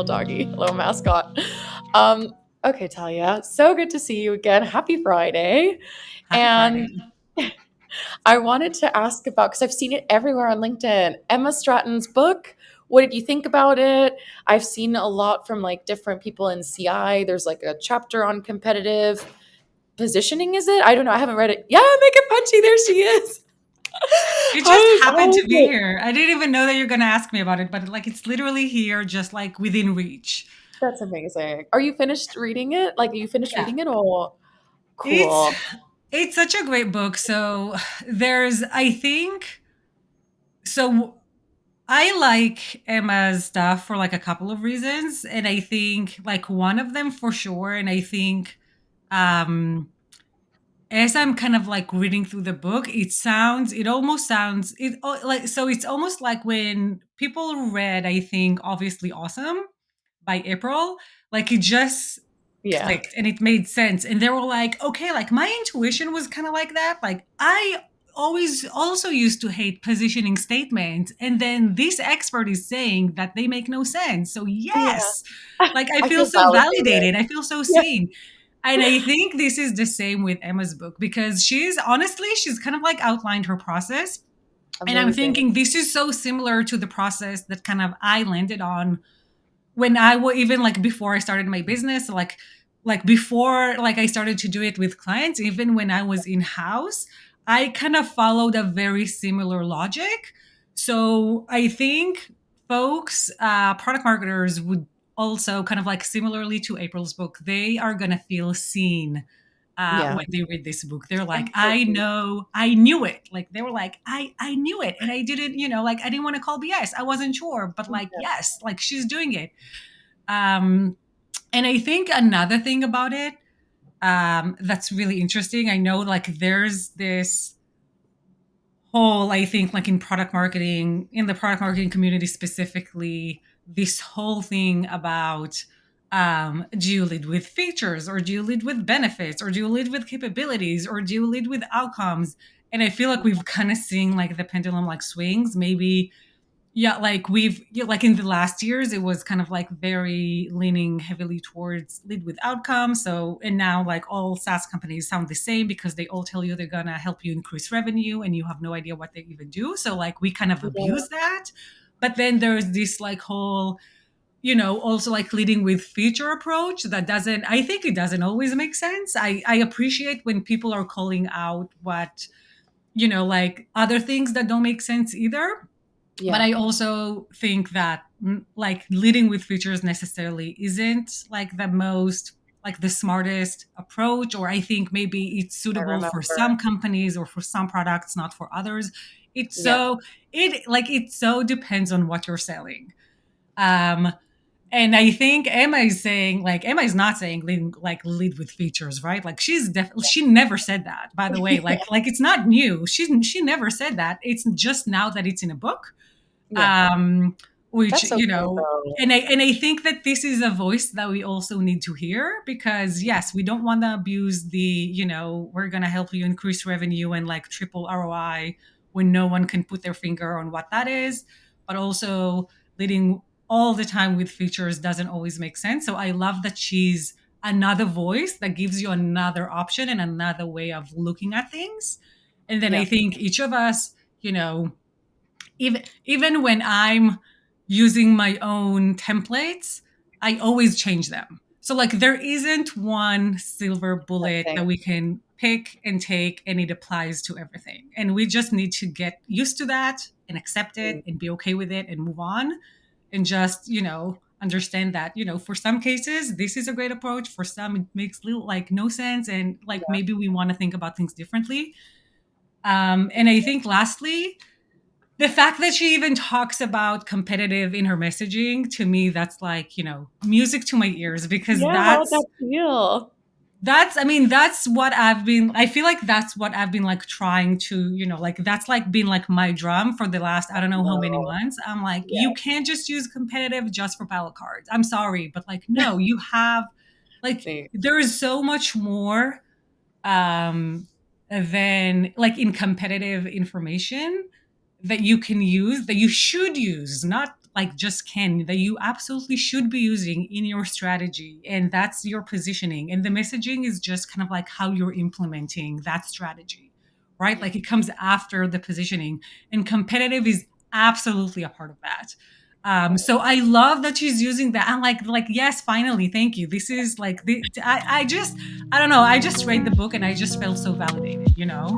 doggy, little mascot. Um, okay, Talia, so good to see you again. Happy Friday. Happy And Friday. I wanted to ask about, because I've seen it everywhere on LinkedIn, Emma Stratton's book. What did you think about it? I've seen a lot from like different people in CI. There's like a chapter on competitive positioning, is it? I don't know. I haven't read it. Yeah, make it punchy. There she is. You just How happened is to be it? here. I didn't even know that you're going to ask me about it, but like it's literally here, just like within reach. That's amazing. Are you finished reading it? Like, are you finished Yeah. reading it? Or It's cool. it's such a great book. So there's I think so I like Emma's stuff for like a couple of reasons, and I think like one of them for sure, and I think um as I'm kind of like reading through the book, it almost sounds, like, so it's almost like when people read, I think, obviously awesome by April, like it just Yeah. clicked and it made sense. And they were like, okay, like my intuition was kind of like that. Like I always also used to hate positioning statements. And then this expert is saying that they make no sense. So, Yeah. yes, like I I feel feel so validated. validated. I feel so Yeah. seen. And I think this is the same with Emma's book because she's kind of like outlined her process. And I'm Amazing. thinking this is so similar to the process that kind of I landed on when I was even like before I started my business, like before like I started to do it with clients, even when I was in house, I kind of followed a very similar logic. So I think folks, product marketers would also kind of like similarly to April's book, they are gonna feel seen Yeah. when they read this book. They're like, That's so I sweet. know, I knew it. Like they were like, I knew it. And I didn't, like I didn't want to call BS. I wasn't sure, but like, Yeah. yes, like she's doing it. Um, and I think another thing about it that's really interesting. I know like there's this whole, I think like in the product marketing community specifically, this whole thing about do you lead with features or do you lead with benefits or do you lead with capabilities or do you lead with outcomes? And I feel like we've kind of seen like the pendulum like swings. Maybe yeah, like like in the last years, it was kind of like very leaning heavily towards lead with outcomes. So, and now like all SaaS companies sound the same because they all tell you they're going to help you increase revenue and you have no idea what they even do. So, like, we kind of Yeah. abuse that. But then there's this like whole, also like leading with feature approach that I think it doesn't always make sense. I appreciate when people are calling out what, like other things that don't make sense either, but Yeah. I also think that like leading with features necessarily isn't like the most like the smartest approach, or I think maybe it's I suitable for remember. some companies or for some products, not for others. It's Yeah. so it so depends on what you're selling. Um and I think Emma is not saying lead with features, right? Like she never said that, by the way. Like it's not new. She never said that. It's just now that it's in a book, Yeah. um, which That's so cool though. and I think that this is a voice that we also need to hear because yes, we don't want to abuse the we're gonna help you increase revenue and like triple ROI when no one can put their finger on what that is, but also leading all the time with features doesn't always make sense. So I love that she's another voice that gives you another option and another way of looking at things. And then I Yeah. think each of us, even when I'm using my own templates, I always change them. So like there isn't one silver bullet Thing. that we can pick and take and it applies to everything. And we just need to get used to that and accept it and be okay with it and move on and just, understand that, for some cases this is a great approach, for some it makes little like no sense and like Yeah. maybe we want to think about things differently. And I think lastly, the fact that she even talks about competitive in her messaging, to me that's like music to my ears because Yeah. How would that feel? that's I mean that's what I feel like that's what I've been like trying to like that's like been like my drum for the last I don't know how many No. months. I'm like, you Yeah. can't just use competitive just for palette cards. I'm sorry, but like no, you have like See. there is so much more um than like in competitive information that you can use, that you should use, not like just Ken, that you absolutely should be using in your strategy. And that's your positioning. And the messaging is just kind of like how you're implementing that strategy, right? Like it comes after the positioning. And competitive is absolutely a part of that. So I love that she's using that. I'm like, yes, finally, thank you. This is like I don't know. I just read the book and I just felt so validated, you know?